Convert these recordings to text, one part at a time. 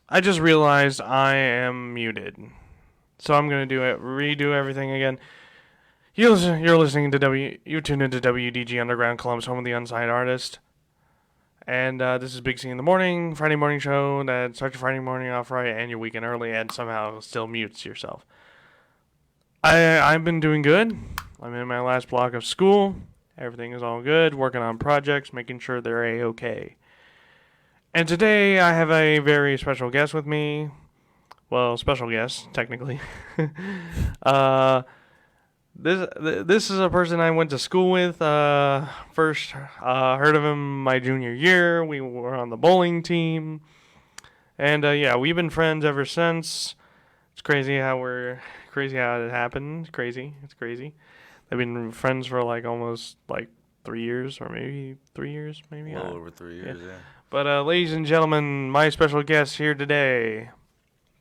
I just realized I am muted. So I'm gonna redo everything again. You're listening to you tuned into WDG Underground Columbus, home of the unsigned artist. And this is Big C in the morning, Friday morning show that starts your Friday morning off right and your weekend early and somehow still mutes yourself. I've been doing good. I'm in my last block of school. Everything is all good. Working on projects, making sure they're a-okay. And today I have a very special guest with me. Well, special guest, technically. uh, this is a person I went to school with. First heard of him my junior year. We were on the bowling team, and yeah, we've been friends ever since. It's crazy how it happened. It's crazy. They've been friends for like almost like 3 years, or maybe 3 years, maybe. Well over three Yeah. years, yeah. But ladies and gentlemen, my special guest here today,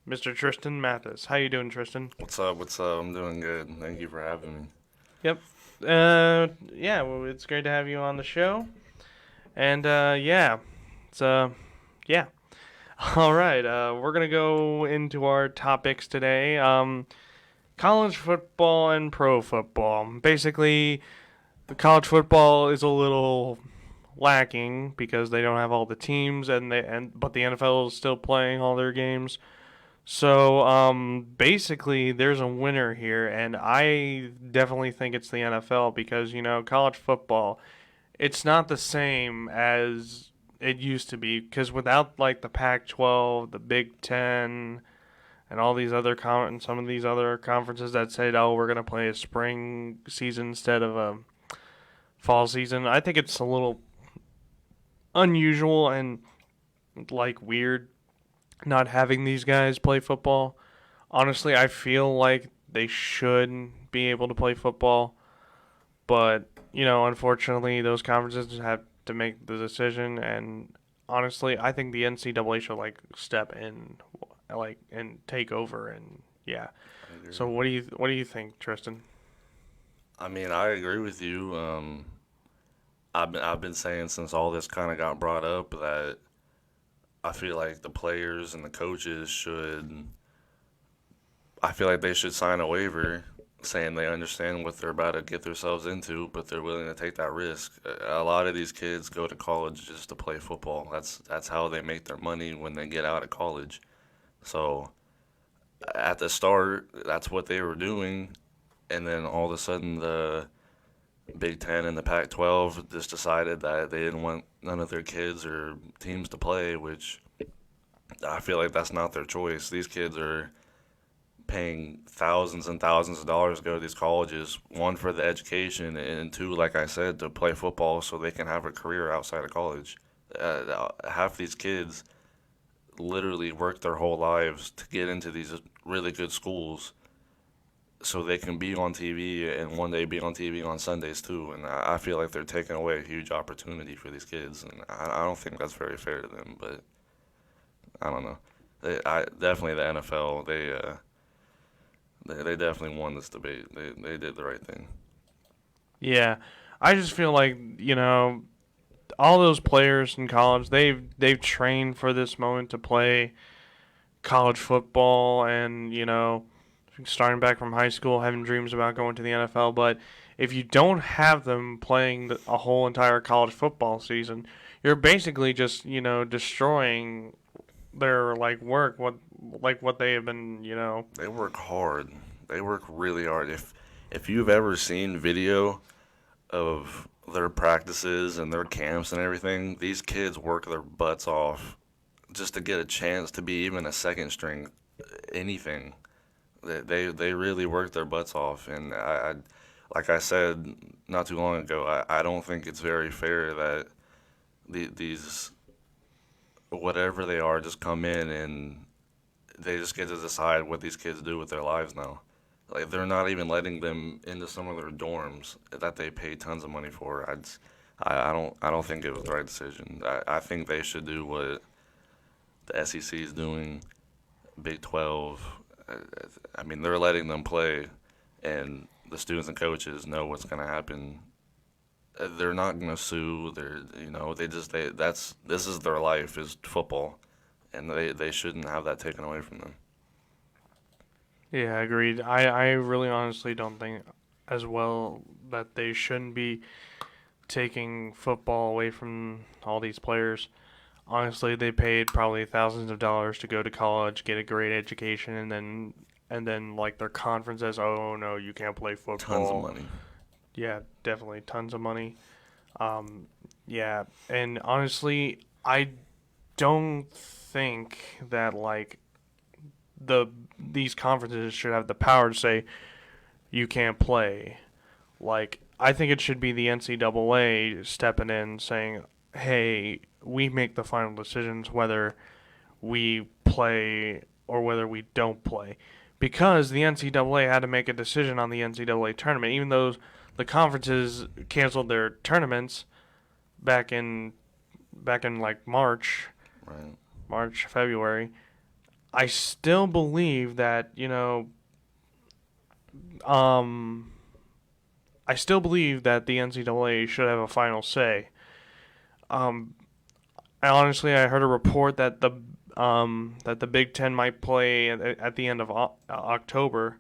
Mr. Tristan Mathis. How you doing, Tristan? What's up? What's up? I'm doing good. Thank you for having me. Yep. Yeah. Well, it's great to have you on the show. And yeah, it's yeah. All right. We're gonna go into our topics today. College football and pro football. Basically, the college football is a little lacking because they don't have all the teams, but the NFL is still playing all their games. So basically, there's a winner here, and I definitely think it's the NFL because college football, it's not the same as it used to be because without like the Pac-12, the Big Ten, and all these other some of these other conferences that said, "Oh, we're gonna play a spring season instead of a fall season," I think it's a little unusual and like weird not having these guys play football. Honestly, I feel like they should be able to play football, but unfortunately, those conferences have to make the decision. And honestly, I think the NCAA should like step in, like and take over. And yeah. I So agree. what do you think, Tristan? I mean, I agree with you. I've been saying since all this kind of got brought up that I feel like the players and the coaches should. I feel like they should sign a waiver saying they understand what they're about to get themselves into, but they're willing to take that risk. A lot of these kids go to college just to play football. That's how they make their money when they get out of college. So at the start, that's what they were doing, and then all of a sudden the Big Ten and the Pac-12 just decided that they didn't want none of their kids or teams to play, which I feel like that's not their choice. These kids are paying thousands and thousands of dollars to go to these colleges, one for the education, and two, like I said, to play football so they can have a career outside of college. Half these kids literally work their whole lives to get into these really good schools so they can be on TV and one day be on TV on Sundays too. And I feel like they're taking away a huge opportunity for these kids, and I don't think that's very fair to them. But I don't know. I definitely the NFL. They definitely won this debate. They did the right thing. Yeah, I just feel like all those players in college they've trained for this moment to play college football, and starting back from high school having dreams about going to the NFL. But if you don't have them playing a whole entire college football season, you're basically just destroying their like work what they have been They work hard. They work really hard. If you've ever seen video of their practices and their camps and everything, these kids work their butts off just to get a chance to be even a second string anything. They really work their butts off, and like I said not too long ago, I don't think it's very fair that these whatever they are just come in and they just get to decide what these kids do with their lives now. Like they're not even letting them into some of their dorms that they pay tons of money for. I don't think it was the right decision. I think they should do what the SEC is doing, Big 12. Uh, I mean, they're letting them play, and the students and coaches know what's going to happen. They're not going to sue. They just they that's this is their life is football, and they shouldn't have that taken away from them. Yeah, agreed. I really honestly don't think as well that they shouldn't be taking football away from all these players. Honestly, they paid probably thousands of dollars to go to college, get a great education, and then like their conference says, "Oh no, you can't play Tons of football." money. Yeah, definitely tons of money. Um, yeah, and honestly, I don't think that like the these conferences should have the power to say you can't play. Like, I think it should be the NCAA stepping in saying, hey, we make the final decisions whether we play or whether we don't play. Because the NCAA had to make a decision on the NCAA tournament, even though the conferences canceled their tournaments back in like Right. February. I still believe that, um I still believe that the NCAA should have a final say. Um, I heard a report that the Big Ten might play at the end of October,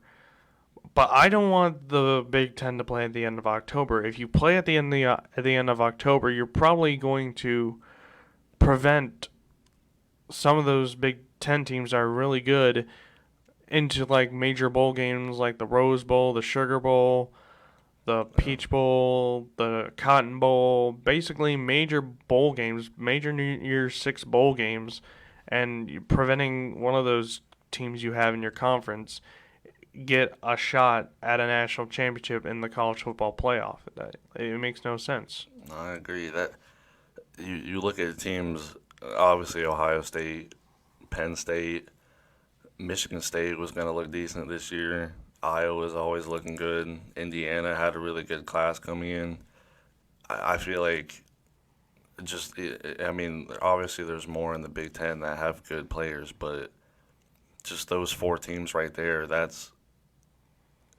but I don't want the Big Ten to play at the end of October. If you play at the end of October, you're probably going to prevent some of those Big Ten teams that are really good into like major bowl games like the Rose Bowl, the Sugar Bowl, the Yeah. Peach Bowl, the Cotton Bowl, basically major bowl games, major New Year's Six bowl games, and preventing one of those teams you have in your conference get a shot at a national championship in the college football playoff. It makes no sense. I agree that you look at teams. Obviously, Ohio State, Penn State, Michigan State was going to look decent this year. Iowa's always looking good. Indiana had a really good class coming in. I feel like I mean, obviously there's more in the Big Ten that have good players, but just those four teams right there, that's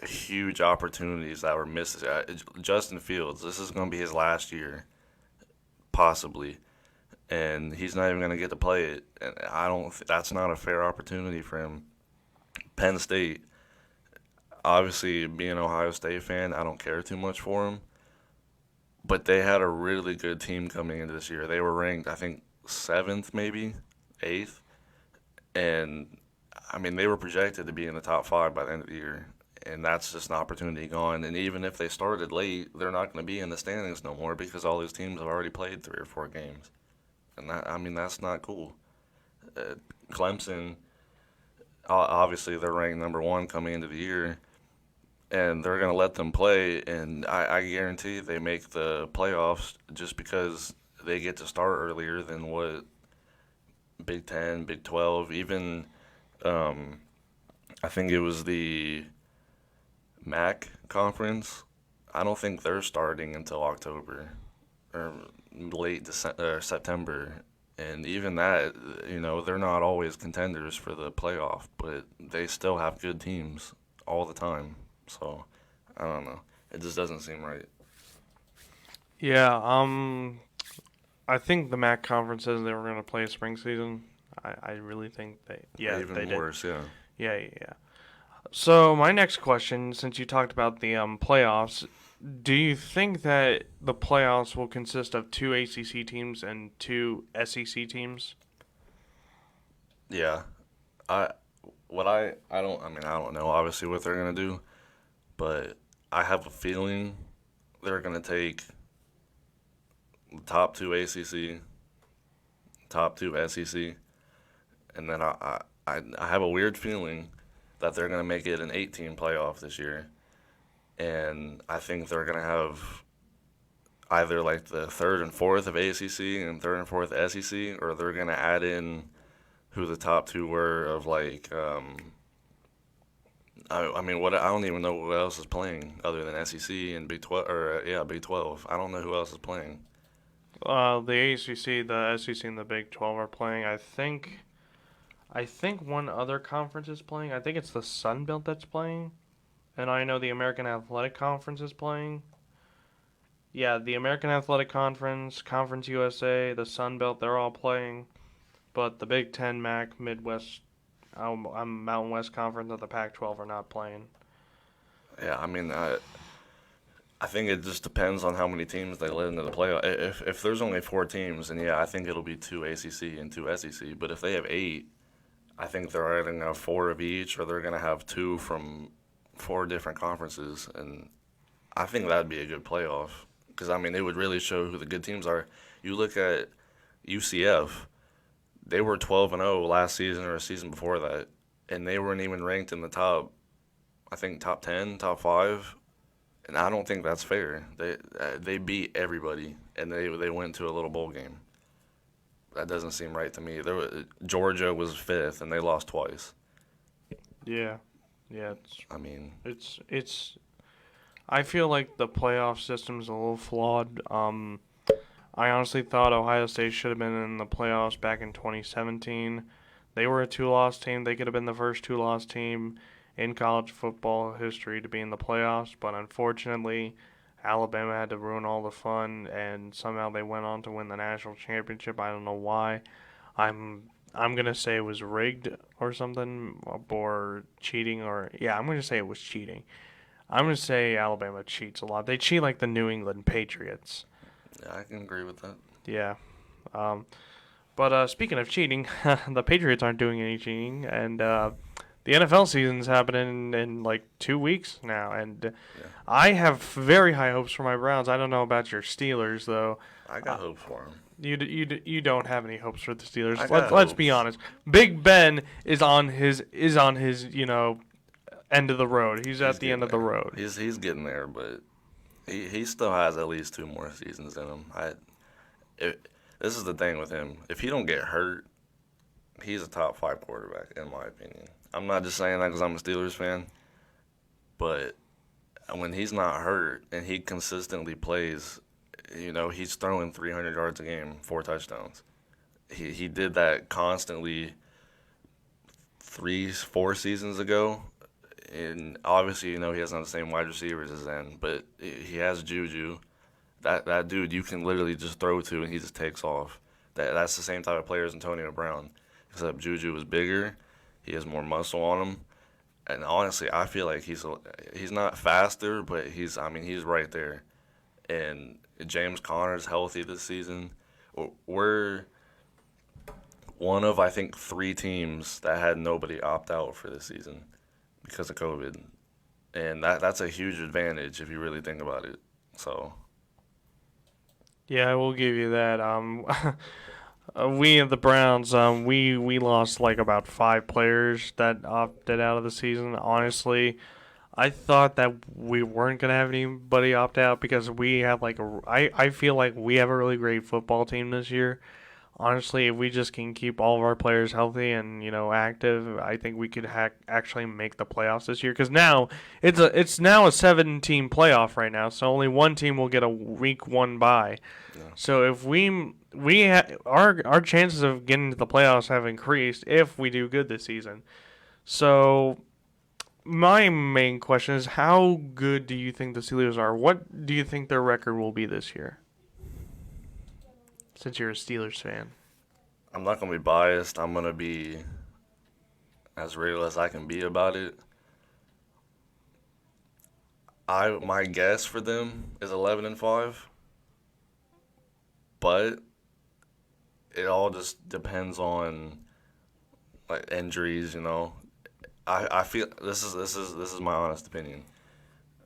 huge opportunities that were missed. Justin Fields, this is going to be his last year, possibly, and he's not even going to get to play it. And I don't. That's not a fair opportunity for him. Penn State, obviously, being an Ohio State fan, I don't care too much for him, but they had a really good team coming into this year. They were ranked, I think, seventh, maybe eighth, and I mean they were projected to be in the top five by the end of the year. And that's just an opportunity gone. And even if they started late, they're not going to be in the standings no more because all these teams have already played 3 or 4 games. And that, I mean, that's not cool. Clemson, obviously, they're ranked number one coming into the year, and they're going to let them play. And I guarantee they make the playoffs just because they get to start earlier than what Big Ten, Big 12, even I think it was the MAC conference. I don't think they're starting until October or late December, September. And even that, they're not always contenders for the playoff, but they still have good teams all the time. So, I don't know. It just doesn't seem right. Yeah, I think the MAC conference says they were going to play spring season. I really think they Even did. worse, yeah. Yeah. So my next question, since you talked about the playoffs, do you think that the playoffs will consist of 2 ACC teams and 2 SEC teams? Yeah. I I don't know obviously what they're going to do, but I have a feeling they're going to take the top 2 ACC, top 2 SEC, and then I have a weird feeling that they're going to make it an 18 playoff this year. And I think they're going to have either like the third and fourth of ACC and third and fourth SEC, or they're going to add in who the top two were of like, I mean, what I don't even know who else is playing other than SEC and Big 12, or yeah, Big 12. I don't know who else is playing. The ACC, the SEC, and the Big 12 are playing. I think one other conference is playing. I think it's the Sun Belt that's playing. And I know the American Athletic Conference is playing. Yeah, the American Athletic Conference, Conference USA, the Sun Belt, they're all playing. but the Big Ten, MAC, Midwest, Mountain West Conference of the Pac-12 are not playing. Yeah, I mean, I think it just depends on how many teams they let into the playoff. If there's only 4 teams, then yeah, I think it'll be 2 ACC and 2 SEC. But if they have 8, I think they're either gonna have 4 of each, or they're gonna have 2 from 4 different conferences, and I think that'd be a good playoff. Because I mean, it would really show who the good teams are. You look at UCF; they were 12-0 last season or a season before that, and they weren't even ranked in the top. I think top 10, top 5. And I don't think that's fair. They beat everybody, and they went to a little bowl game. That doesn't seem right to me. Georgia was 5th, and they lost twice. Yeah, yeah. I mean, It's. I feel like the playoff system's a little flawed. I honestly thought Ohio State should have been in the playoffs back in 2017. They were a 2-loss team. They could have been the first 2-loss team in college football history to be in the playoffs, but unfortunately, Alabama had to ruin all the fun, and somehow they went on to win the national championship. I don't know why. I'm gonna say it was rigged or something, or cheating, or yeah, I'm gonna say it was cheating. I'm gonna say Alabama cheats a lot. They cheat like the New England Patriots. yeah, I can agree with that. Yeah. But speaking of cheating, the Patriots aren't doing any cheating, and the NFL season's happening in like 2 weeks now, and Yeah. I have very high hopes for my Browns. I don't know about your Steelers though. I got hope for them. You don't have any hopes for the Steelers. I got Let's be hopes. honest. Big Ben is on his end of the road. He's at the end of the road. He's getting there, but he still has at least 2 more seasons in him. This is the thing with him. If he don't get hurt, he's a top 5 quarterback in my opinion. I'm not just saying that because I'm a Steelers fan, but when he's not hurt and he consistently plays, he's throwing 300 yards a game, 4 touchdowns. He did that constantly 3-4 seasons ago, and obviously he doesn't have the same wide receivers as then, but he has Juju. That dude you can literally just throw to and he just takes off. That's the same type of player as Antonio Brown, except Juju is bigger. He has more muscle on him, and honestly, I feel like he's not faster, but he's right there. And James Conner's healthy this season. We're one of I think 3 teams that had nobody opt out for this season because of COVID, and that's a huge advantage if you really think about it. So. Yeah, I will give you that. We at the Browns, we lost like about 5 players that opted out of the season. Honestly, I thought that we weren't gonna have anybody opt out because we have I feel like we have a really great football team this year. Honestly, if we just can keep all of our players healthy and active, I think we could actually make the playoffs this year. Because now it's now a 7-team playoff right now, so only one team will get a week 1 bye. Yeah. So if our chances of getting to the playoffs have increased if we do good this season. So my main question is, how good do you think the Steelers are? What do you think their record will be this year? Since you're a Steelers fan. I'm not going to be biased. I'm going to be as real as I can be about it. My guess for them is 11-5, but it all just depends on like injuries. I feel this is my honest opinion.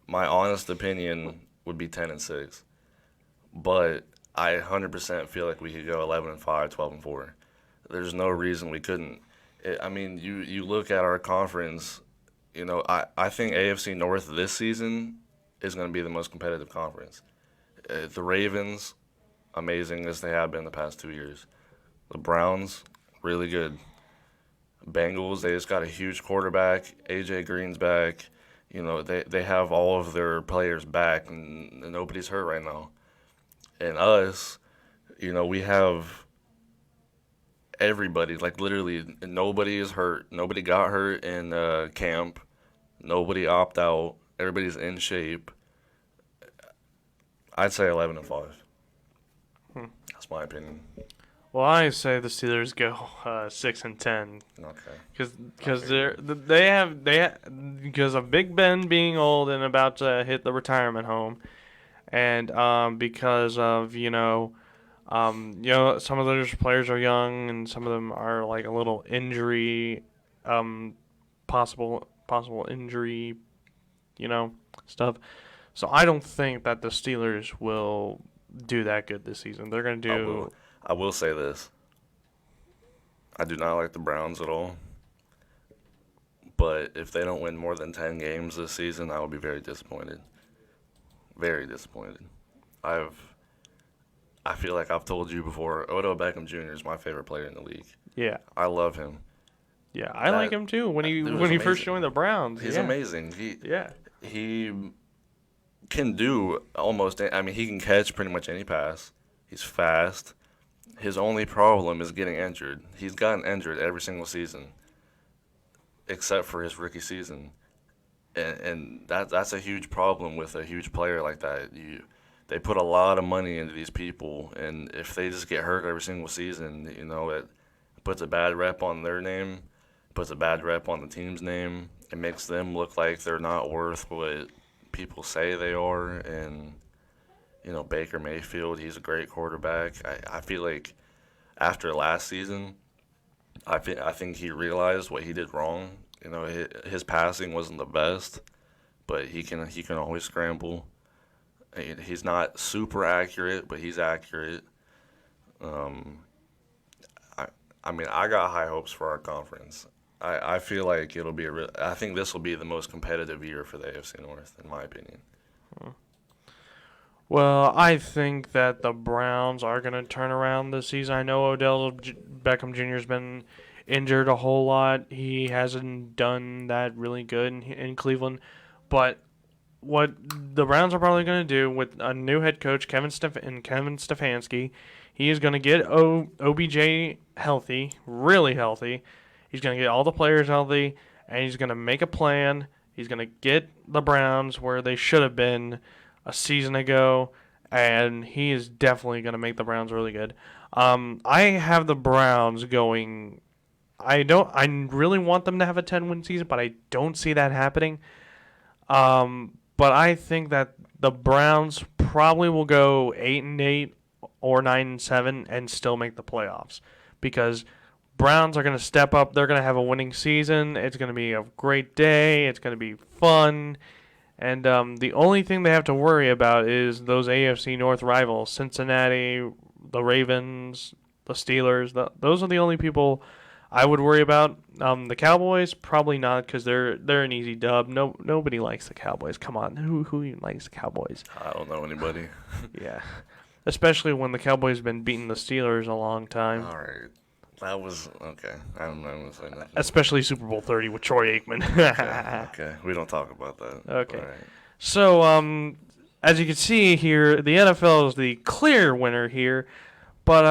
My honest opinion would be 10-6, but I 100% feel like we could go 11-5, 12-4. There's no reason we couldn't. You look at our conference. I think AFC North this season is going to be the most competitive conference. The Ravens, amazing as they have been the past 2 years. The Browns, really good. Bengals, they just got a huge quarterback. AJ Green's back. They have all of their players back, and nobody's hurt right now. And us, we have everybody. Like, literally, nobody is hurt. Nobody got hurt in camp. Nobody opt out. Everybody's in shape. I'd say 11-5. That's my opinion. Well, I say the Steelers go 6-10 Okay. because Okay. because of Big Ben being old and about to hit the retirement home, and because of some of those players are young and some of them are like a little injury, um, possible injury, you know, stuff. So I don't think that the Steelers will do that good this season. They're gonna I will. do. I will say this. I do not like the Browns at all. But if they don't win more than 10 games this season, I will be very disappointed. Very disappointed. I've I feel like I've told you before, Odell Beckham Jr. is my favorite player in the league. Yeah, I love him. yeah, I like That him too. When that he dude when is he first amazing. joined the Browns, He's yeah, amazing. yeah, He can do almost. I mean, he can catch pretty much any pass. He's fast. His only problem is getting injured. He's gotten injured every single season, except for his rookie season, and that's a huge problem with a huge player like that. They put a lot of money into these people, and if they just get hurt every single season, it puts a bad rep on their name, puts a bad rep on the team's name. It makes them look like they're not worth what people say they are. And Baker Mayfield, he's a great quarterback. I feel like after last season, I think he realized what he did wrong. His passing wasn't the best, but he can always scramble. He's not super accurate, but he's accurate. Um, I I mean, I got high hopes for our conference. I feel like I think this will be the most competitive year for the AFC North, in my opinion. Well, I think that the Browns are going to turn around this season. I know Beckham Jr. has been injured a whole lot. He hasn't done that really good in Cleveland. But what the Browns are probably going to do with a new head coach, Kevin Stefanski, he is going to get OBJ healthy, really healthy. He's going to get all the players healthy, and he's going to make a plan. He's going to get the Browns where they should have been a season ago, and he is definitely going to make the Browns really good. I have the Browns going. I don't. I really want them to have a 10-win season, but I don't see that happening. But I think that the Browns probably will go 8-8 or 9-7 and still make the playoffs because Browns are going to step up. They're going to have a winning season. It's going to be a great day. It's going to be fun. And the only thing they have to worry about is those AFC North rivals, Cincinnati, the Ravens, the Steelers. Those are the only people I would worry about. The Cowboys probably not because they're an easy dub. Nobody likes the Cowboys. Come on, who even likes the Cowboys? I don't know anybody. Yeah, especially when the Cowboys have been beating the Steelers a long time. All right. That was okay. I'm not gonna say nothing. Especially Super Bowl 30 with Troy Aikman. Okay. We don't talk about that. Okay. All right. So, as you can see here, the NFL is the clear winner here. But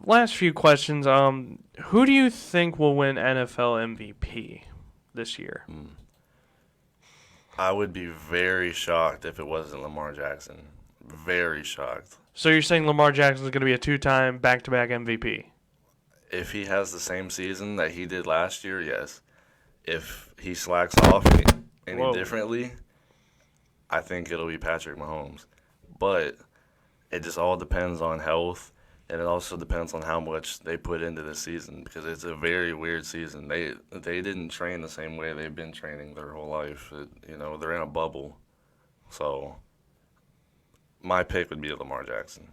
last few questions. Who do you think will win NFL MVP this year? I would be very shocked if it wasn't Lamar Jackson. Very shocked. So you're saying Lamar Jackson is going to be a two-time back-to-back MVP? If he has the same season that he did last year, yes. If he slacks off any Whoa. differently, I think it'll be Patrick Mahomes. But it just all depends on health, and it also depends on how much they put into the season because it's a very weird season. They didn't train the same way they've been training their whole life. They're in a bubble. So my pick would be Lamar Jackson.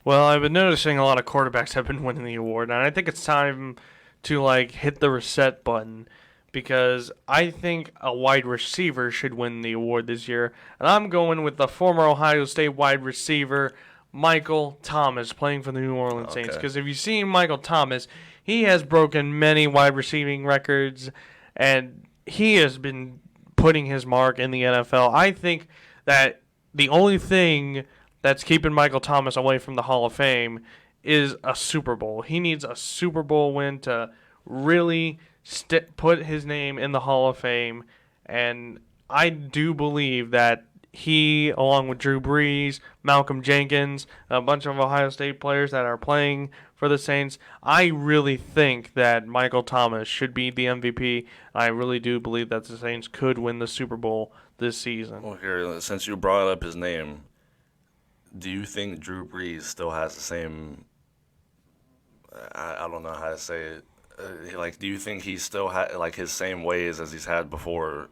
Well, I've been noticing a lot of quarterbacks have been winning the award, and I think it's time to hit the reset button because I think a wide receiver should win the award this year, and I'm going with the former Ohio State wide receiver Michael Thomas playing for the New Orleans Saints. Okay. Because if you've seen Michael Thomas, he has broken many wide receiving records, and he has been putting his mark in the NFL. I think that the only thing that's keeping Michael Thomas away from the Hall of Fame is a Super Bowl. He needs a Super Bowl win to really put his name in the Hall of Fame, and I do believe that he, along with Drew Brees, Malcolm Jenkins, a bunch of Ohio State players that are playing for the Saints, I really think that Michael Thomas should be the MVP. I really do believe that the Saints could win the Super Bowl this season. Well, here, since you brought up his name, do you think Drew Brees still has the same? I don't know how to say it. Like, do you think he still like his same ways as he's had before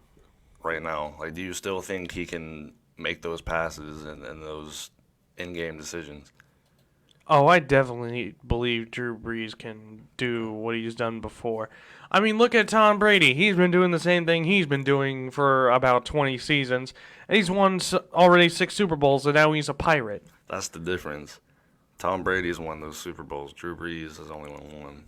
right now? Like, do you still think he can make those passes and those in-game decisions? Oh, I definitely believe Drew Brees can do what he's done before. I mean, look at Tom Brady. He's been doing the same thing he's been doing for about 20 seasons, and he's won already 6 Super Bowls, and now he's a Pirate. That's the difference. Tom Brady's won those Super Bowls. Drew Brees has only won one.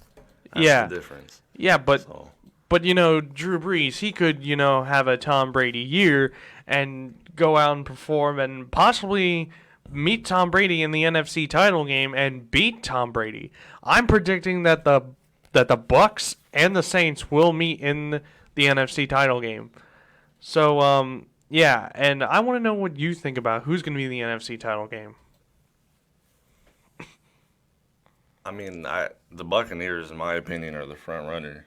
That's Yeah, the difference. yeah, but So, but Drew Brees, he could have a Tom Brady year and go out and perform and possibly meet Tom Brady in the NFC title game and beat Tom Brady. I'm predicting that the Bucks and the Saints will meet in the NFC title game. So yeah, and I want to know what you think about who's going to be in the NFC title game. I mean, the Buccaneers, in my opinion, are the front runner.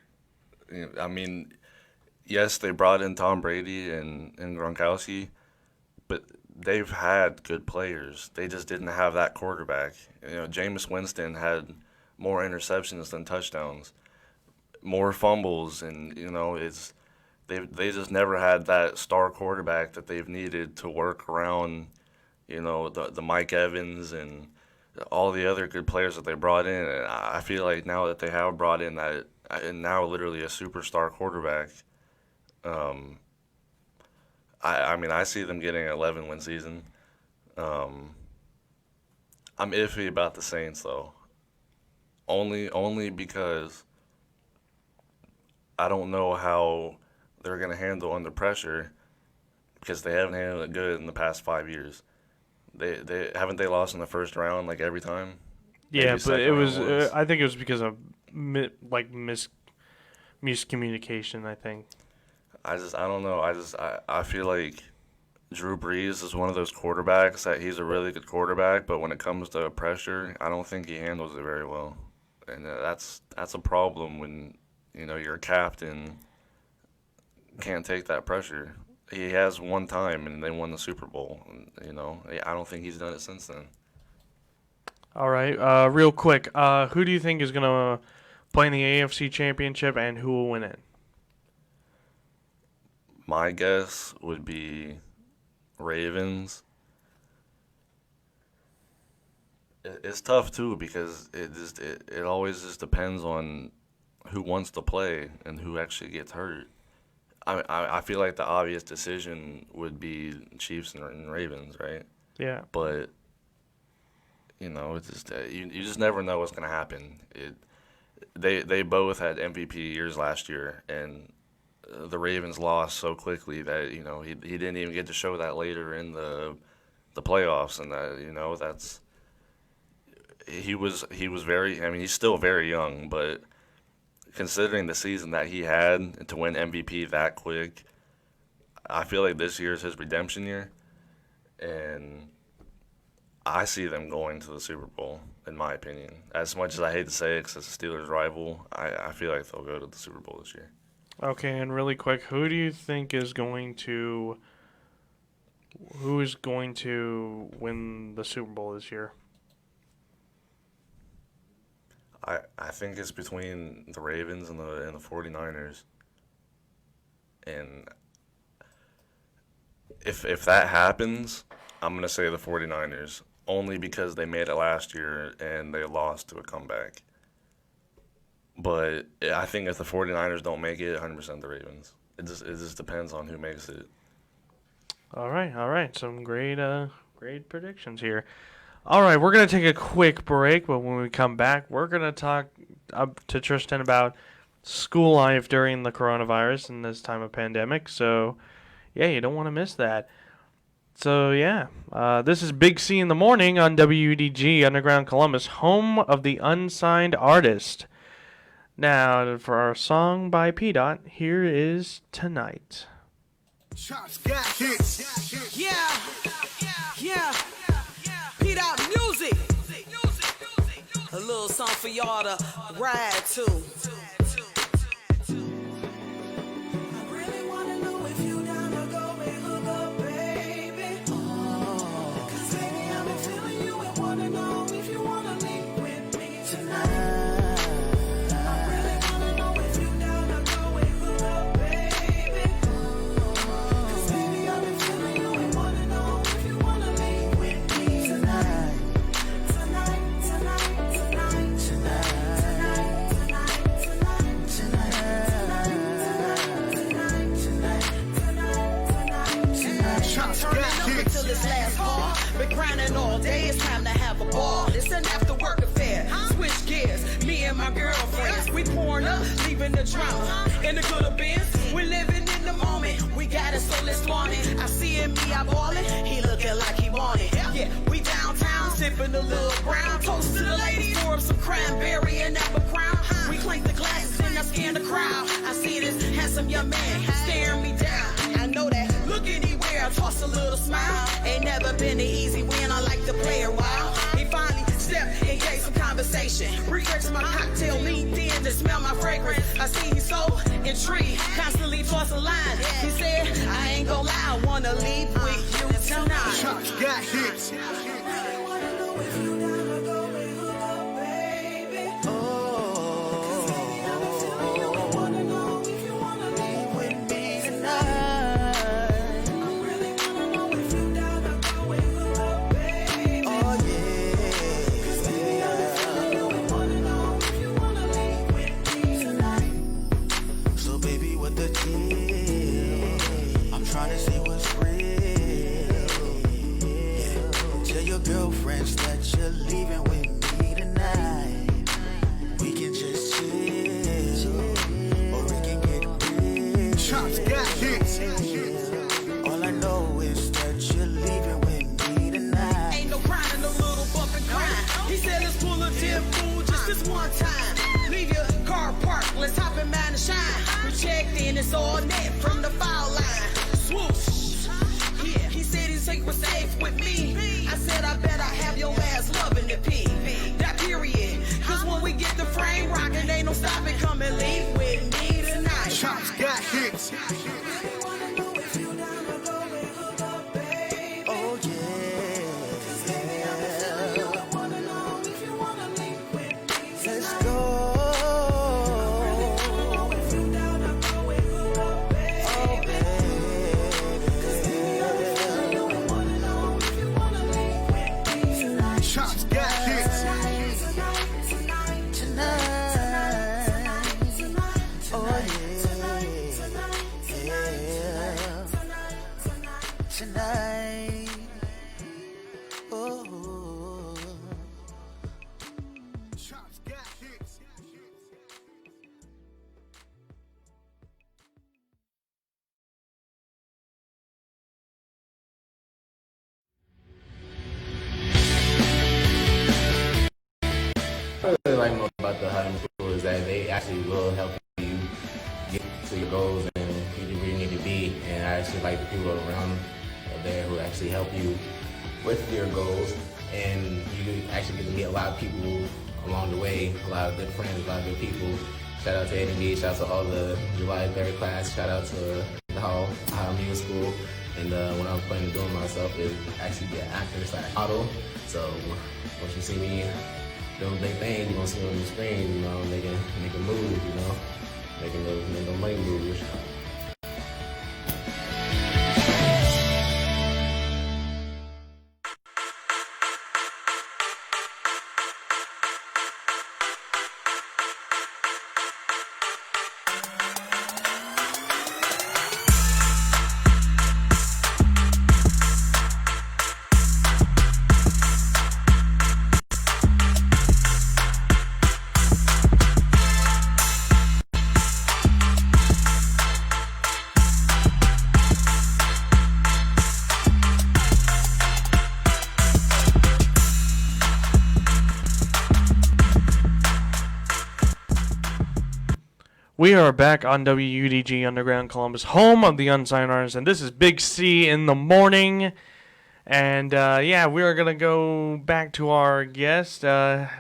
I mean, yes, they brought in Tom Brady and Gronkowski, but they've had good players. They just didn't have that quarterback. Jameis Winston had more interceptions than touchdowns, more fumbles, and they just never had that star quarterback that they've needed to work around. The Mike Evans and all the other good players that they brought in. And I feel like now that they have brought in that, and now literally a superstar quarterback, I mean, I see them getting an 11-win season. I'm iffy about the Saints, though. Only because I don't know how they're going to handle under pressure because they haven't handled it good in the past 5 years. They haven't they lost in the first round like every time. Yeah, Maybe but second it was round once. I think it was because of miscommunication. I think. I don't know. I feel like Drew Brees is one of those quarterbacks that he's a really good quarterback, but when it comes to pressure, I don't think he handles it very well, and that's a problem when your captain can't take that pressure. He has one time, and they won the Super Bowl. And, I don't think he's done it since then. All right, real quick, who do you think is gonna play in the AFC Championship, and who will win it? My guess would be Ravens. It's tough too because it always just depends on who wants to play and who actually gets hurt. I feel like the obvious decision would be Chiefs and Ravens, right? Yeah. But it's just you just never know what's gonna happen. They both had MVP years last year, and the Ravens lost so quickly that he didn't even get to show that later in the playoffs, and that's he was very. I mean, he's still very young, but considering the season that he had to win MVP that quick, I feel like this year is his redemption year, and I see them going to the Super Bowl, in my opinion. As much as I hate to say it because it's a Steelers rival, I feel like they'll go to the Super Bowl this year. Okay, and really quick, who do you think is going to win the Super Bowl this year? I think it's between the Ravens and the 49ers. And if that happens, I'm going to say the 49ers, only because they made it last year and they lost to a comeback. But I think if the 49ers don't make it, 100% the Ravens. It just depends on who makes it. All right. Some great predictions here. All right, we're going to take a quick break, but when we come back, we're going to talk to Tristan about school life during the coronavirus and this time of pandemic. So, yeah, you don't want to miss that. So, yeah, this is Big C in the Morning on WDG Underground Columbus, home of the unsigned artist. Now, for our song by P. Dot, here is Tonight. Yeah, yeah. Beat out music. A little song for y'all to ride to. I really wanna know if you down to go and hook up, baby. Cause baby, I've been feeling you and wanna know if you wanna link with me tonight. I really wanna know if you down to go and hook up, baby. Cause baby, I've been feeling you and wanna know if you wanna link with me tonight. Tonight, tonight, tonight, tonight, tonight, tonight, till this last fall. Been grinding all day, it's time to have a ball. It's an after work affair. Switch gears, me and my girlfriends. We pouring up, leaving the drama. In the good bins, we living in the moment. We got it, so let's flaunt it. I see him, me, I ballin'. He looking like he want it. Yeah, we downtown, sipping a little brown. Toast to the ladies, pour up some cranberry and apple crown. We clink the glasses and I scan the crowd. I see this handsome young man staring me down. I know that look anywhere, I toss a little smile. Ain't never been an easy win, I like to play a while. He finally stepped and gave some conversation. Researched my cocktail, leaned in to smell my fragrance. I see he's so intrigued, constantly toss a line. He said, I ain't gonna lie, I wanna leave with you tonight. Shots got hits. I wanna know if you down to go and hook up, baby. Cause baby, I've been feeling you and wanna know if you wanna leave with me tonight. I really wanna know if you down to go and hook up, baby. Cause baby, I've been feeling you and wanna know if you wanna leave with me tonight. So baby, what the deal? I'm trying to see what's real. Yeah. Tell your girlfriends that you're leaving with me tonight. We can just chill, or we can get real. Shots got hits. All I know is that you're leaving with me tonight. Ain't no grinding, no little bump and grind. He said let's pull a dip fool just this one time. Leave your car parked, let's hop in mine and shine. We checked in, it's all net from the foul line. Swoosh. Yeah, he said he's safe with me. I said I bet I have your ass loving the P. That period. Cause when we get the frame rocking, ain't no stopping, come and leave with me tonight. Shots got hits. Oh yeah. Let's go. Shots got hits. Tonight. Oh. Shots got hits. What I really like most about the Hudson School is that they actually will help you get to your goals and who you really need to be. And I actually like the people around there who actually help you with your goals. And you actually get to meet a lot of people along the way, a lot of good friends, a lot of good people. Shout out to A&B, shout out to all the July 3rd class, shout out to the Ohio Music School. And what I'm planning on doing myself is actually be an actor / model. So once you see me doing big things, you're gonna see me on the screen, you know, making moves, you know, making those money moves. We are back on WUDG Underground Columbus, home of the unsigned artists, and this is Big C in the morning. And yeah, we are gonna go back to our guest.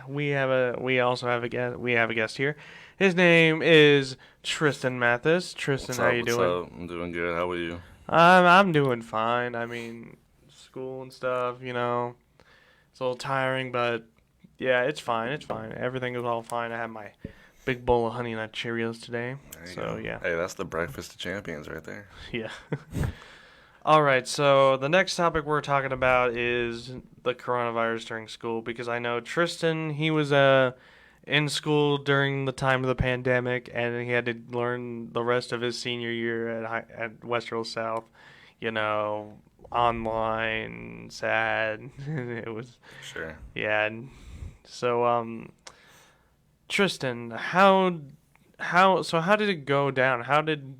We also have a guest. We have a guest here. His name is Tristan Mathis. Tristan, how you What's doing? up? I'm doing good. How are you? I'm doing fine. I mean, school and stuff. It's a little tiring, but yeah, it's fine. It's fine. Everything is all fine. I had my big bowl of Honey Nut Cheerios today. There you So go. yeah, Hey, that's the breakfast of champions right there. yeah. All right, so the next topic we're talking about is the coronavirus during school because I know Tristan, he was in school during the time of the pandemic and he had to learn the rest of his senior year at Western South, online, sad. It was Sure. yeah. So Tristan, how did it go down? How did,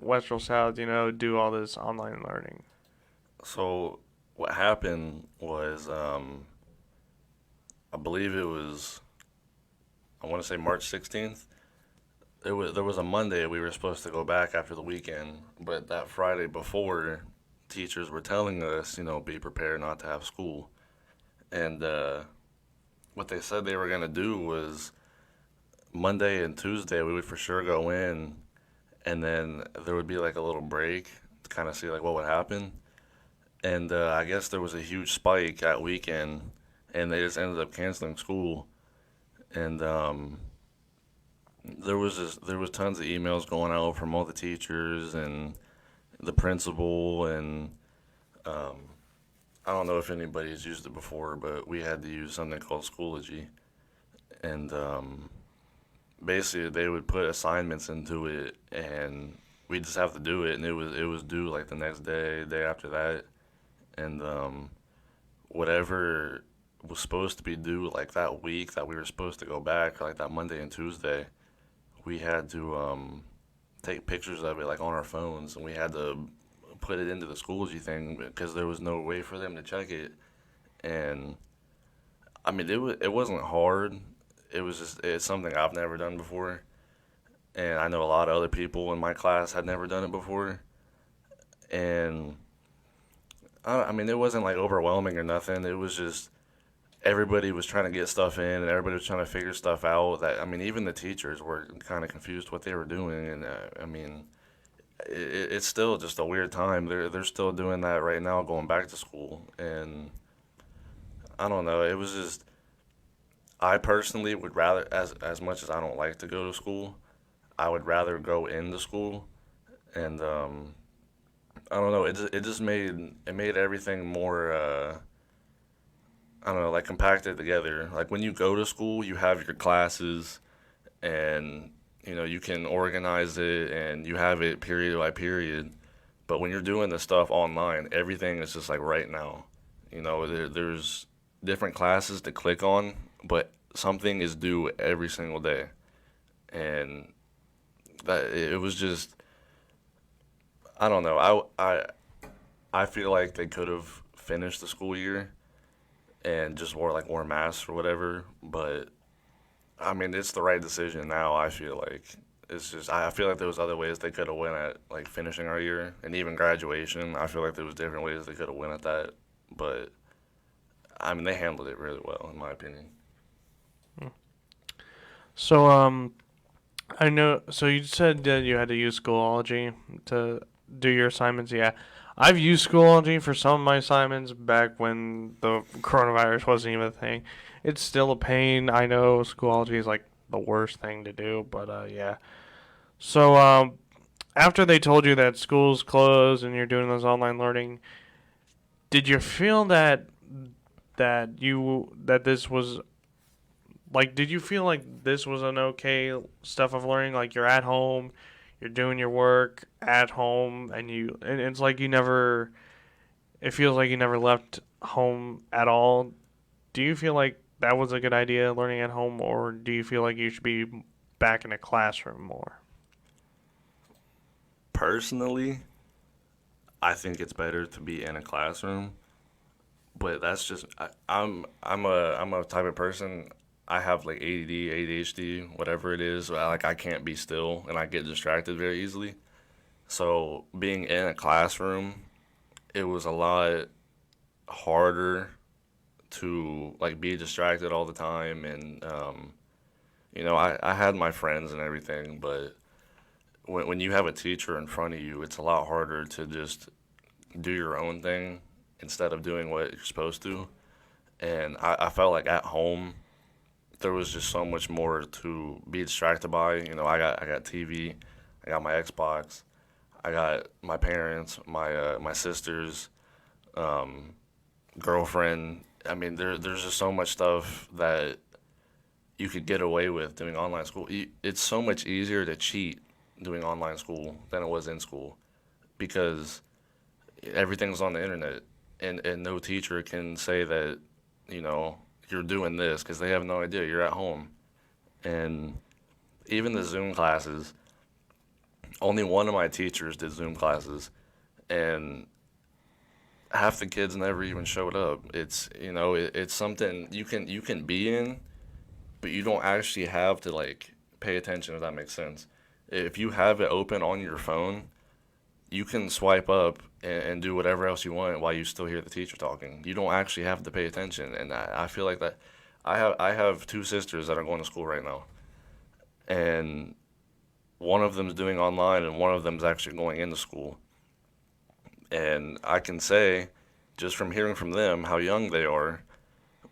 Western South, do all this online learning? So what happened was, I believe it was, I want to say March 16th. There was a Monday we were supposed to go back after the weekend, but that Friday before, teachers were telling us, be prepared not to have school. And what they said they were going to do was Monday and Tuesday we would for sure go in, and then there would be like a little break to kind of see like what would happen. And I guess there was a huge spike that weekend, and they just ended up canceling school. And there was tons of emails going out from all the teachers and the principal, and I don't know if anybody's used it before, but we had to use something called Schoology, and basically they would put assignments into it, and we just have to do it, and it was due like the next day after that, and whatever was supposed to be due like that week that we were supposed to go back, like that Monday and Tuesday, we had to take pictures of it like on our phones, and we had to put it into the Schoology thing because there was no way for them to check it. And I mean, it wasn't hard. It's something I've never done before, and I know a lot of other people in my class had never done it before. And I mean, it wasn't like overwhelming or nothing. It was just everybody was trying to get stuff in, and everybody was trying to figure stuff out. That I mean, even the teachers were kind of confused what they were doing, and I mean, it's still just a weird time. They're still doing that right now, going back to school, and I don't know. It was just I personally would rather, as much as I don't like to go to school, I would rather go into school, and I don't know. It just made everything more. I don't know, like compacted together. Like when you go to school, you have your classes, and you can organize it, and you have it period by period. But when you're doing the stuff online, everything is just like right now. There's different classes to click on, but something is due every single day, and that it was just I don't know. I feel like they could have finished the school year and just wore masks or whatever. But I mean, it's the right decision now. I feel like it's just I feel like there was other ways they could have went at like finishing our year and even graduation. I feel like there was different ways they could have went at that, but I mean they handled it really well in my opinion. So I know. So you said that you had to use Schoology to do your assignments. Yeah, I've used Schoology for some of my assignments back when the coronavirus wasn't even a thing. It's still a pain. I know Schoology is like the worst thing to do, but yeah. So after they told you that school's closed and you're doing this online learning, did you feel that this was like, did you feel like this was an okay stuff of learning? Like you're at home, you're doing your work at home, and it's like it feels like you never left home at all. Do you feel like that was a good idea, learning at home, or do you feel like you should be back in a classroom more? Personally, I think it's better to be in a classroom, but that's just I'm a type of person. I have like ADD, ADHD, whatever it is. I can't be still, and I get distracted very easily. So being in a classroom, it was a lot harder to like be distracted all the time, and I had my friends and everything, but when you have a teacher in front of you, it's a lot harder to just do your own thing instead of doing what you're supposed to. And I felt like at home there was just so much more to be distracted by. I got TV, I got my Xbox, I got my parents, my sisters, girlfriend. I mean, there's just so much stuff that you could get away with doing online school. It's so much easier to cheat doing online school than it was in school because everything's on the internet, and no teacher can say that, you're doing this because they have no idea. You're at home. And even the Zoom classes, only one of my teachers did Zoom classes, and half the kids never even showed up. It's something you can be in, but you don't actually have to like pay attention, if that makes sense. If you have it open on your phone, you can swipe up and do whatever else you want while you still hear the teacher talking. You don't actually have to pay attention, and I feel like that. I have two sisters that are going to school right now, and one of them's doing online, and one of them's actually going into school. And I can say, just from hearing from them how young they are,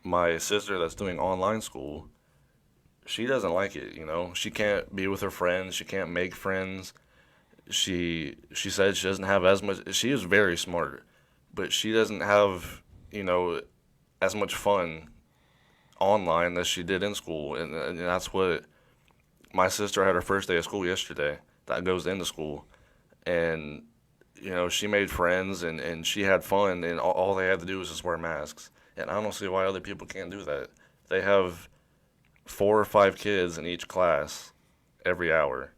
my sister that's doing online school, she doesn't like it. She can't be with her friends. She can't make friends. She said she doesn't have as much. She is very smart, but she doesn't have as much fun online as she did in school, and that's what my sister had her first day of school yesterday. That goes into school, and she made friends and she had fun, and all they had to do was just wear masks. And I don't see why other people can't do that. They have 4 or 5 kids in each class every hour.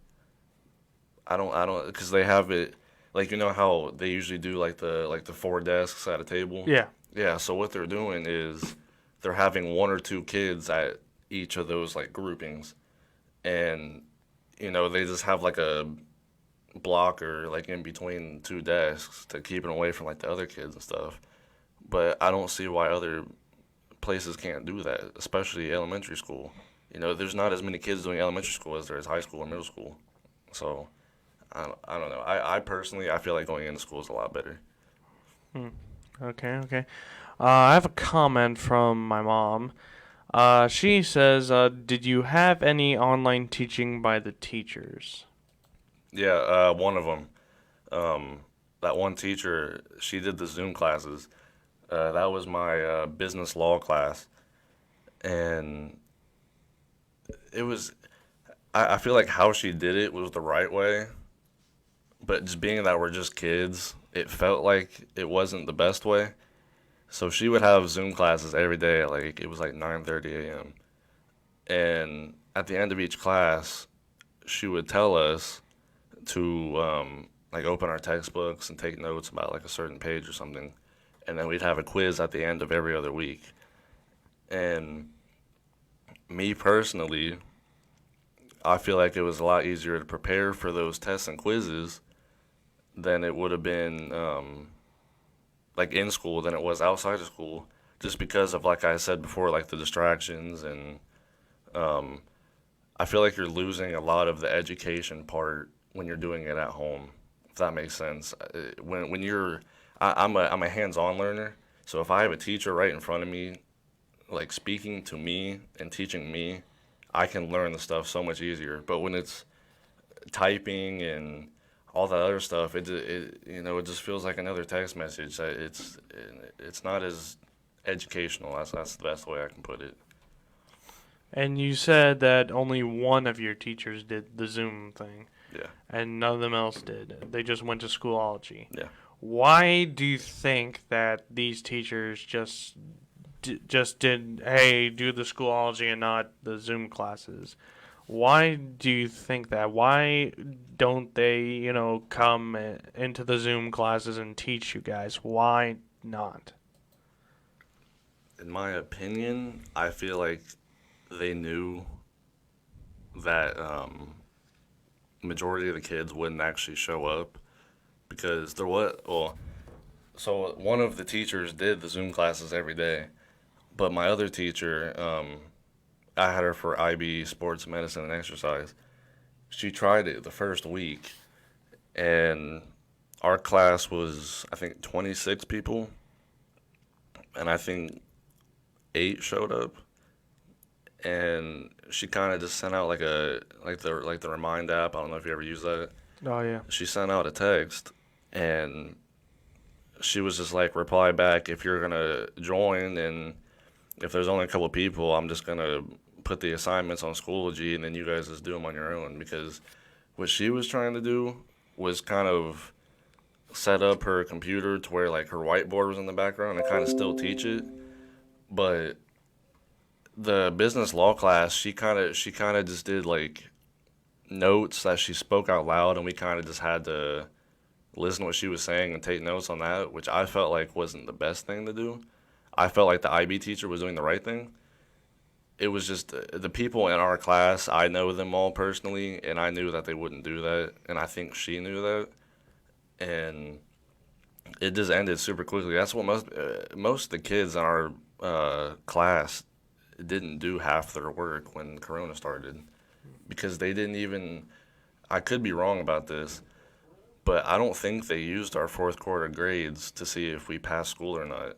I don't, because they have it, like, how they usually do like the 4 desks at a table? Yeah. Yeah, so what they're doing is they're having 1 or 2 kids at each of those like groupings. And, they just have like a blocker like in between 2 desks to keep it away from like the other kids and stuff. But I don't see why other places can't do that, especially elementary school. There's not as many kids doing elementary school as there is high school or middle school. So I don't know. I personally, I feel like going into school is a lot better. Okay. I have a comment from my mom. She says, did you have any online teaching by the teachers? Yeah, one of them. That one teacher, she did the Zoom classes. That was my business law class. And it was, I feel like how she did it was the right way. But just being that we're just kids, it felt like it wasn't the best way. So she would have Zoom classes every day at like, it was like 9:30 a.m. And at the end of each class, she would tell us to like open our textbooks and take notes about like a certain page or something. And then we'd have a quiz at the end of every other week. And me personally, I feel like it was a lot easier to prepare for those tests and quizzes than it would have been like in school than it was outside of school, just because of, like I said before, like the distractions. And I feel like you're losing a lot of the education part when you're doing it at home, if that makes sense. When you're I'm a hands-on learner, so if I have a teacher right in front of me like speaking to me and teaching me, I can learn the stuff so much easier. But when it's typing and all that other stuff, it just feels like another text message. It's not as educational. That's the best way I can put it. And you said that only one of your teachers did the Zoom thing. Yeah. And none of them else did. They just went to Schoolology. Yeah. Why do you think that these teachers just did, hey, do the Schoolology and not the Zoom classes? Why do you think that? Why don't they, come into the Zoom classes and teach you guys? Why not? In my opinion, I feel like they knew that majority of the kids wouldn't actually show up because there was so one of the teachers did the Zoom classes every day, but my other teacher, I had her for IB, sports medicine and exercise. She tried it the first week, and our class was I think 26 people, and I think 8 showed up. And she kind of just sent out like the Remind app. I don't know if you ever use that. Oh yeah. She sent out a text, and she was just like, reply back if you're gonna join, and if there's only a couple people, I'm just gonna put the assignments on Schoology, and then you guys just do them on your own. Because what she was trying to do was kind of set up her computer to where like her whiteboard was in the background and kind of still teach it, but the business law class, she kind of just did like notes that she spoke out loud, and we kind of just had to listen to what she was saying and take notes on that, which I felt like wasn't the best thing to do. I felt like the IB teacher was doing the right thing. It was just the people in our class, I know them all personally, and I knew that they wouldn't do that, and I think she knew that, and it just ended super quickly. That's what most of the kids in our class didn't do half their work when Corona started because they didn't even. I could be wrong about this, but I don't think they used our fourth quarter grades to see if we passed school or not.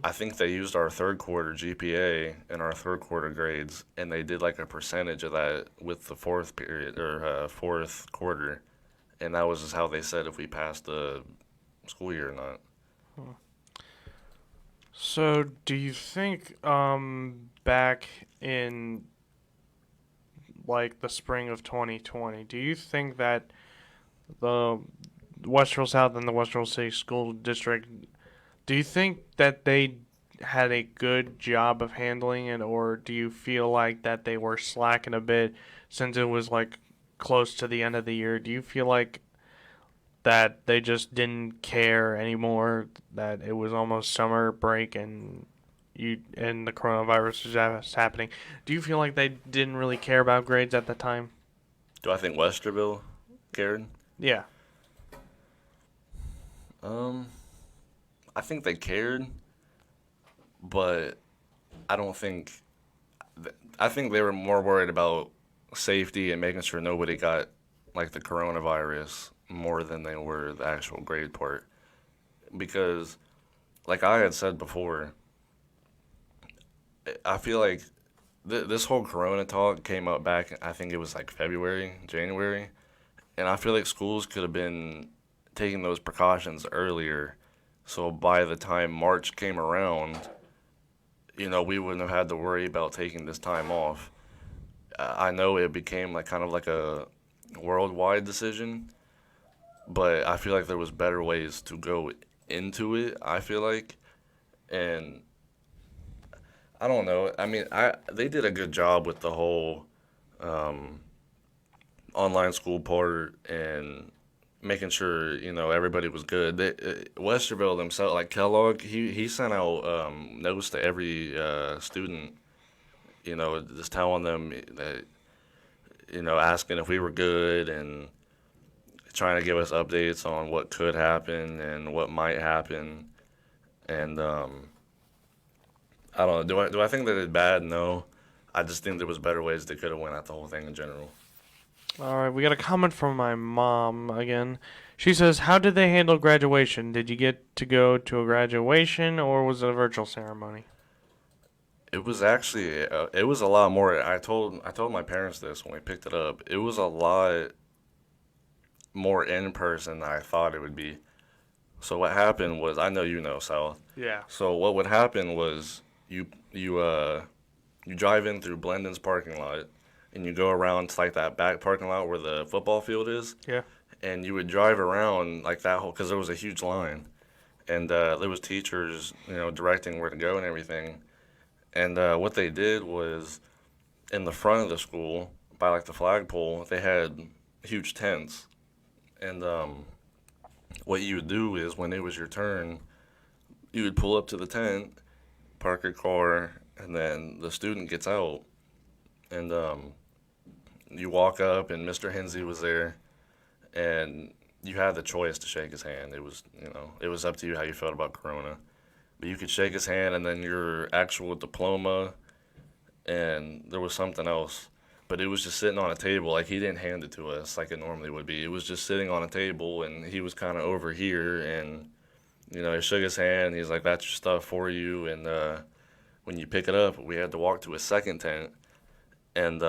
I think they used our third quarter GPA and our third quarter grades, and they did like a percentage of that with the fourth period or fourth quarter, and that was just how they said if we passed the school year or not. So, do you think back in like the spring of 2020, do you think that the Western South and the Western City School District, do you think that they had a good job of handling it, or do you feel like that they were slacking a bit since it was like close to the end of the year? Do you feel like that they just didn't care anymore, that it was almost summer break and the coronavirus was just happening? Do you feel like they didn't really care about grades at the time? Do I think Westerville cared? Yeah. I think they cared, but I don't think. I think they were more worried about safety and making sure nobody got like the coronavirus more than they were the actual grade part. Because, like I had said before, I feel like this whole corona talk came up back, I think it was like February, January, and I feel like schools could have been taking those precautions earlier. So by the time March came around, we wouldn't have had to worry about taking this time off. I know it became like kind of like a worldwide decision, but I feel like there was better ways to go into it, I feel like. And I don't know. I mean, they did a good job with the whole online school part and making sure everybody was good. Westerville themselves, like Kellogg, he sent out notes to every student, just telling them that asking if we were good and trying to give us updates on what could happen and what might happen. And I don't know. Do I think they did bad? No. I just think there was better ways they could have went at the whole thing in general. All right, we got a comment from my mom again. She says, "How did they handle graduation? Did you get to go to a graduation, or was it a virtual ceremony?" It was actually it was a lot more. I told my parents this when we picked it up. It was a lot more in person than I thought it would be. So what happened was, I know South. Yeah. So what would happen was you drive in through Blendon's parking lot, and you go around to like that back parking lot where the football field is. Yeah. And you would drive around like that whole, because there was a huge line, and there was teachers directing where to go and everything. And what they did was, in the front of the school by like the flagpole, they had huge tents, and what you would do is when it was your turn, you would pull up to the tent, park your car, and then the student gets out, and you walk up, and Mr. Hensey was there, and you had the choice to shake his hand. It was, it was up to you how you felt about Corona. But you could shake his hand, and then your actual diploma, and there was something else. But it was just sitting on a table. Like, he didn't hand it to us like it normally would be. It was just sitting on a table, and he was kind of over here, and, he shook his hand. He's like, that's your stuff for you. And when you pick it up, we had to walk to a second tent. And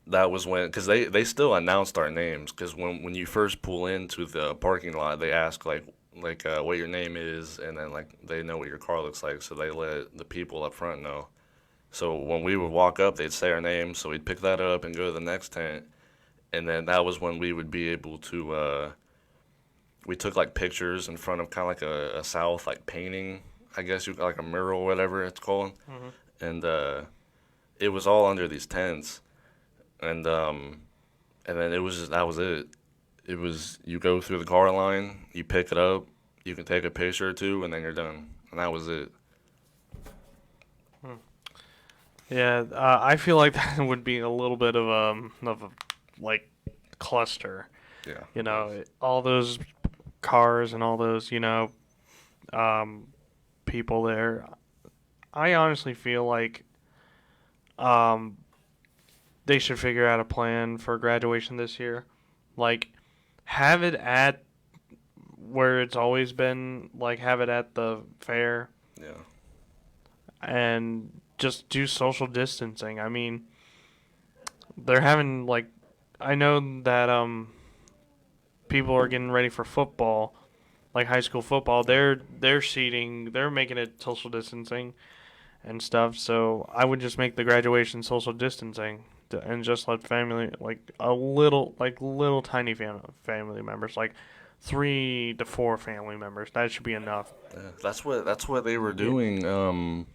that was when, because they still announced our names. Because when you first pull into the parking lot, they ask, like what your name is, and then, like, they know what your car looks like, so they let the people up front know. So when we would walk up, they'd say our name, so we'd pick that up and go to the next tent, and then that was when we would be able to, we took, like, pictures in front of kind of like a South, like, painting, I guess, like a mural or whatever it's called, and it was all under these tents, and then it was just, that was it. It was, you go through the car line, you pick it up, you can take a picture or two, and then you're done. And that was it. Yeah, I feel like that would be a little bit of a like cluster. Yeah. All those cars and all those people there. I honestly feel like they should figure out a plan for graduation this year. Like, have it at where it's always been, like, have it at the fair Yeah. and just do social distancing. I mean, they're having, like, I know that people are getting ready for football, like high school football. They're seating, they're making it social distancing and stuff. So I would just make the graduation social distancing and just let family, like little tiny family members, like 3 to 4 family members. That should be enough. Yeah. That's what they were doing.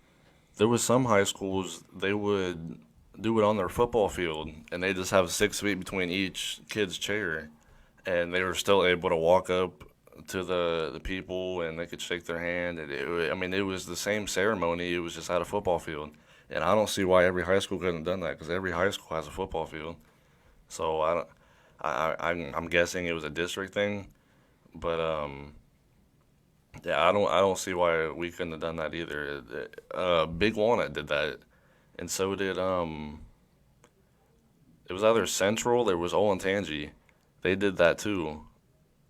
There was some high schools, they would do it on their football field, and they just have 6 feet between each kid's chair, and they were still able to walk up to the people, and they could shake their hand. And it was the same ceremony. It was just at a football field, and I don't see why every high school couldn't have done that, because every high school has a football field. So I'm guessing it was a district thing, but yeah, I don't see why we couldn't have done that either. Big Walnut did that, and so did it was either Central, there was Olentangy. They did that too,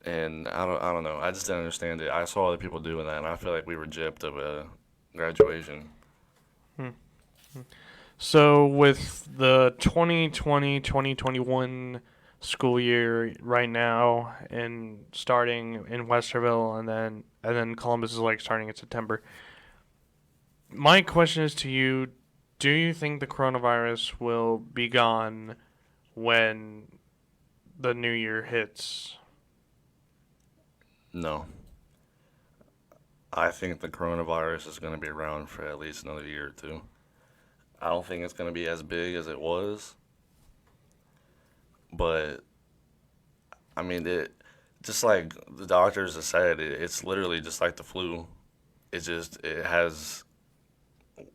and I don't know. I just didn't understand it. I saw other people doing that, and I feel like we were gypped of a graduation. So with the 2020-2021 school year right now, and starting in Westerville, and then Columbus is like starting in September. My question is to you: do you think the coronavirus will be gone when the new year hits? No. I think the coronavirus is going to be around for at least another year or two. I don't think it's going to be as big as it was, but I mean, it just like the doctors have said, it's literally just like the flu. It has,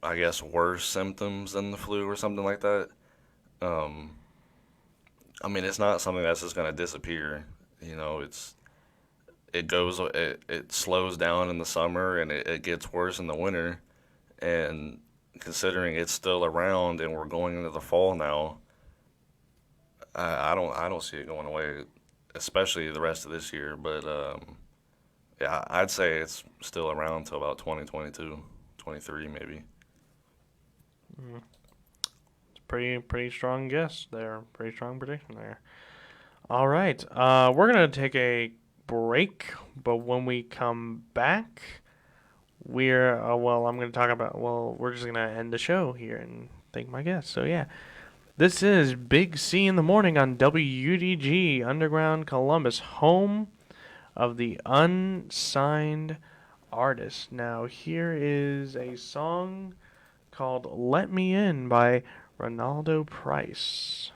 I guess, worse symptoms than the flu or something like that. I mean, it's not something that's just going to disappear. It slows down in the summer, and it gets worse in the winter. And considering it's still around and we're going into the fall now, I don't see it going away, especially the rest of this year. But yeah, I'd say it's still around till about 2022, 23 maybe. It's pretty strong guess there. Pretty strong prediction there. All right, we're gonna take a break, but when we come back, we're I'm gonna talk about. We're just gonna end the show here and thank my guests. So yeah. This is Big C in the Morning on WUDG Underground Columbus, home of the unsigned artist. Now, here is a song called Let Me In by Ronaldo Price.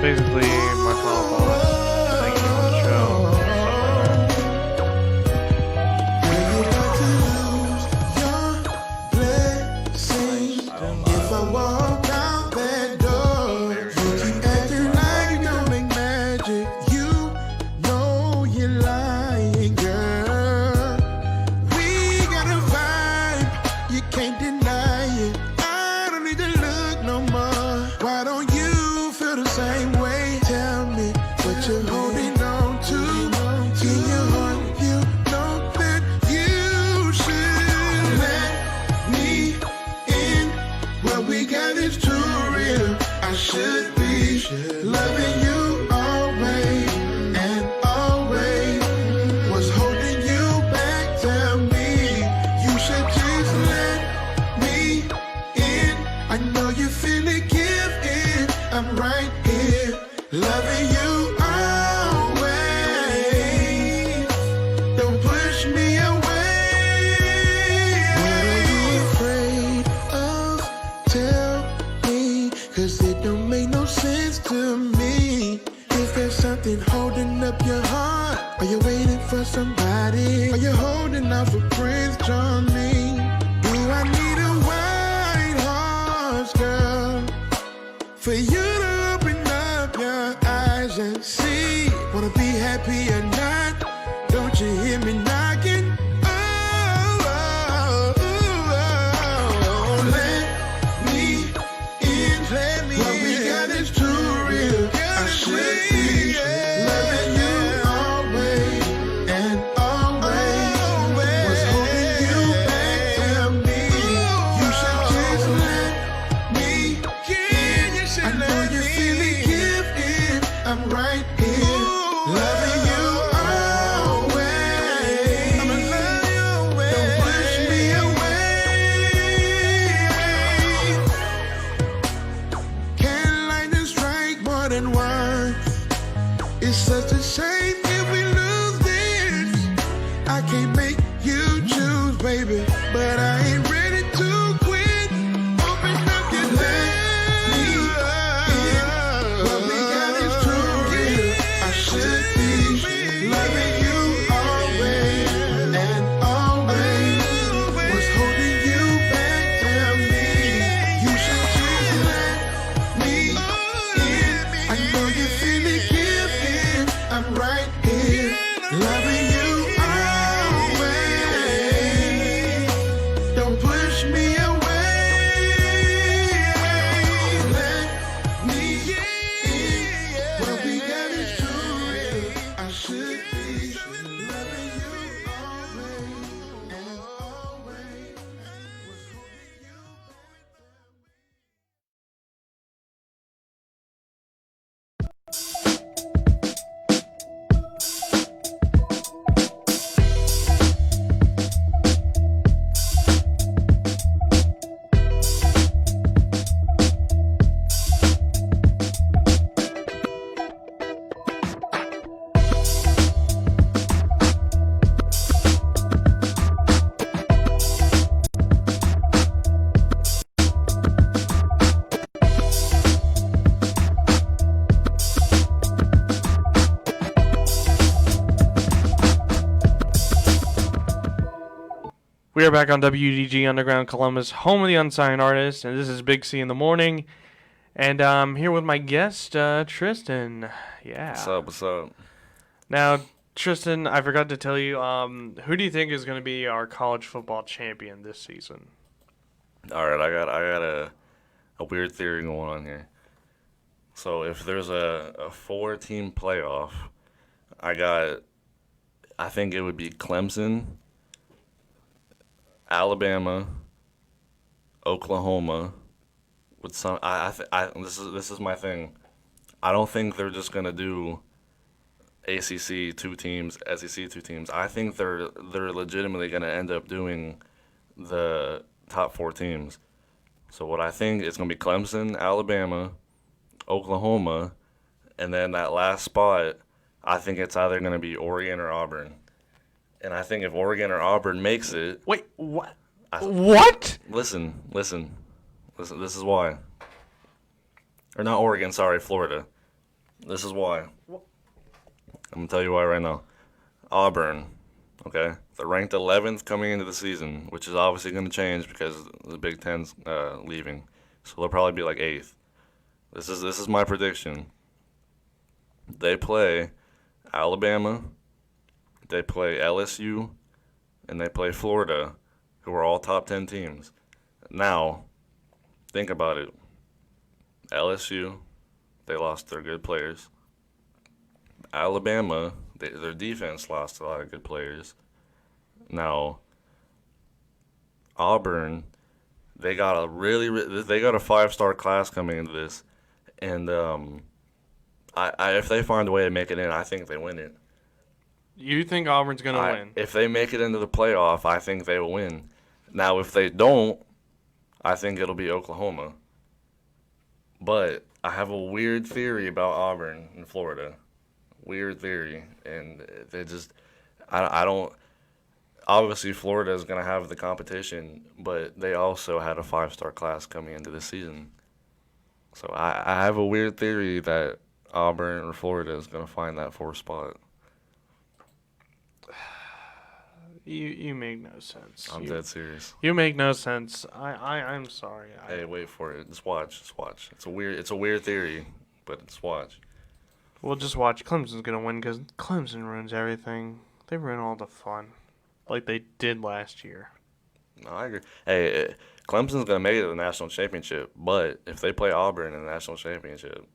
basically my final thoughts. Thank you on the show. If I walk out that door, you keep acting like you don't make magic. You know you're lying, girl. We got a vibe, you can't deny it. I don't need to look no more. Why don't you feel the same way? Tell me what you're holding on to. In your heart, you know that you should let me in. What we got is too real. I should be loving you always and always. What's holding you back? Tell me. You should just let me in. I know you feel it, give in. I'm right here, loving you always. Don't push me away. What are you afraid of? Tell me, 'cause it don't make no sense to me. Is there something holding up your heart? Are you waiting for somebody? Are you holding out for Prince Johnny? Do I need a white horse, girl, for you to open up your eyes and see? Wanna be happy or not? Don't you hear me knocking? Let me in. What we got is too real. I should be loving you always and always. What's holding you back? Tell me. You should just let me in. I know you feel it, give in. I'm right here, loving you always. I'ma love you always. Don't push me away. Can't lightning strike more than once. It's such a shame if we lose this. I can't make you choose, baby, but I ain't ready to quit. Open up your let me in. What we got is too real. I should be loving you always and always. What's holding you back? Tell me. You should just let me in. I know you feel it, give in. I'm right here, loving you always. Don't push me away. Let me in. What we got is too real. I should be loving you always and always. What's holding you back? We are back on WDG Underground Columbus, home of the unsigned artist, and this is Big C in the morning. And I'm here with my guest, Tristan. Yeah. What's up? What's up? Now, Tristan, I forgot to tell you, who do you think is going to be our college football champion this season? All right, I got a weird theory going on here. So if there's a 4-team playoff, I think it would be Clemson, Alabama, Oklahoma. With some, this is my thing. I don't think they're just gonna do ACC 2 teams, SEC 2 teams. I think they're legitimately gonna end up doing the top 4 teams. So what I think is gonna be Clemson, Alabama, Oklahoma, and then that last spot, I think it's either gonna be Oregon or Auburn. And I think if Oregon or Auburn makes it, Wait, what? What? listen. This is why. Or not Oregon, sorry, Florida. This is why. I'm gonna tell you why right now. Auburn, okay, they're ranked 11th coming into the season, which is obviously going to change because the Big Ten's leaving, so they'll probably be like 8th. This is my prediction. They play Alabama, they play LSU, and they play Florida, who are all top 10 teams. Now, think about it. LSU, they lost their good players. Alabama, their defense lost a lot of good players. Now, Auburn, they got a 5-star class coming into this, and if they find a way to make it in, I think they win it. You think Auburn's going to win? If they make it into the playoff, I think they will win. Now, if they don't, I think it'll be Oklahoma. But I have a weird theory about Auburn in Florida. Weird theory. And they just, I don't, obviously Florida is going to have the competition, but they also had a 5-star class coming into the season. So I have a weird theory that Auburn or Florida is going to find that 4th spot. You make no sense. I'm dead serious. You make no sense. I'm sorry. Hey, wait for it. Just watch. It's a weird theory, but just watch. We'll just watch. Clemson's going to win because Clemson ruins everything. They ruin all the fun, like they did last year. No, I agree. Hey, Clemson's going to make it to the national championship, but if they play Auburn in the national championship,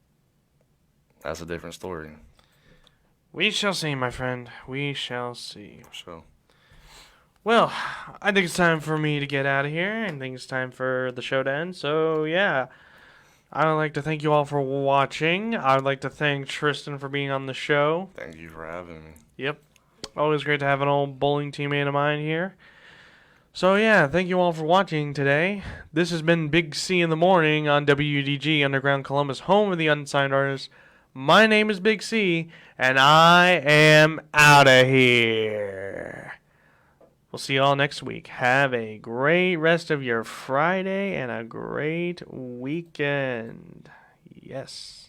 that's a different story. We shall see, my friend. We shall see. So, well, I think it's time for me to get out of here, and I think it's time for the show to end. So, yeah, I would like to thank you all for watching. I would like to thank Tristan for being on the show. thank you for having me. Yep. Always great to have an old bowling teammate of mine here. So, yeah, thank you all for watching today. This has been Big C in the Morning on WDG Underground Columbus, home of the unsigned artists. My name is Big C, and I am out of here. We'll see you all next week. Have a great rest of your Friday and a great weekend. Yes.